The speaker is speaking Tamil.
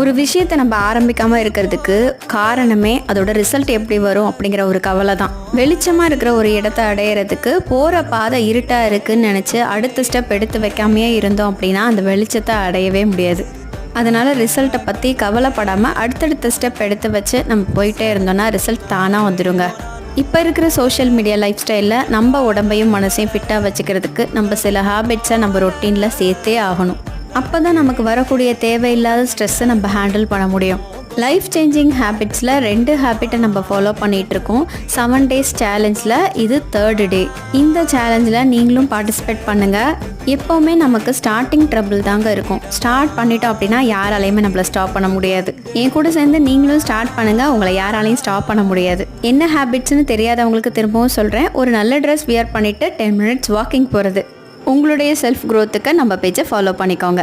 ஒரு விஷயத்தை நம்ம ஆரம்பிக்காமல் இருக்கிறதுக்கு காரணமே அதோட ரிசல்ட் எப்படி வரும் அப்படிங்கிற ஒரு கவலை தான். வெளிச்சமாக இருக்கிற ஒரு இடத்த அடையிறதுக்கு போகிற பாதை இருட்டாக இருக்குன்னு நினச்சி அடுத்த ஸ்டெப் எடுத்து வைக்காமையே இருந்தோம் அப்படின்னா அந்த வெளிச்சத்தை அடையவே முடியாது. அதனால் ரிசல்ட்டை பற்றி கவலைப்படாமல் அடுத்தடுத்த ஸ்டெப் எடுத்து வச்சு நம்ம போயிட்டே இருந்தோம்னா ரிசல்ட் தானாக வந்துடுங்க. இப்போ இருக்கிற சோஷியல் மீடியா லைஃப் ஸ்டைலில் நம்ம உடம்பையும் மனசையும் ஃபிட்டாக வச்சுக்கிறதுக்கு நம்ம சில ஹேபிட்ஸை நம்ம ரொட்டீனில் சேர்த்தே ஆகணும். அப்போ தான் நமக்கு வரக்கூடிய தேவையில்லாத ஸ்ட்ரெஸ்ஸை நம்ம ஹேண்டில் பண்ண முடியும். லைஃப் சேஞ்சிங் ஹேபிட்ஸில் 2 ஹேபிட்டை நம்ம ஃபாலோ பண்ணிகிட்ருக்கோம். 7 days சேலஞ்சில் இது 3rd டே. இந்த சேலஞ்சில் நீங்களும் பார்ட்டிசிபேட் பண்ணுங்கள். எப்போவுமே நமக்கு ஸ்டார்டிங் ட்ரபிள் தாங்க இருக்கும். ஸ்டார்ட் பண்ணிட்டோம் அப்படின்னா யாராலையுமே நம்மளை ஸ்டாப் பண்ண முடியாது. என் கூட சேர்ந்து நீங்களும் ஸ்டார்ட் பண்ணுங்கள், உங்களை யாராலையும் ஸ்டாப் பண்ண முடியாது. என்ன ஹேபிட்ஸ்னு தெரியாதவங்களுக்கு திரும்பவும் சொல்கிறேன். ஒரு நல்ல ட்ரெஸ் வியர் பண்ணிவிட்டு 10 minutes வாக்கிங் போகிறது. உங்களுடைய செல்ஃப் க்ரோத்துக்கு நம்ம பேஜை ஃபாலோ பண்ணிக்கோங்க.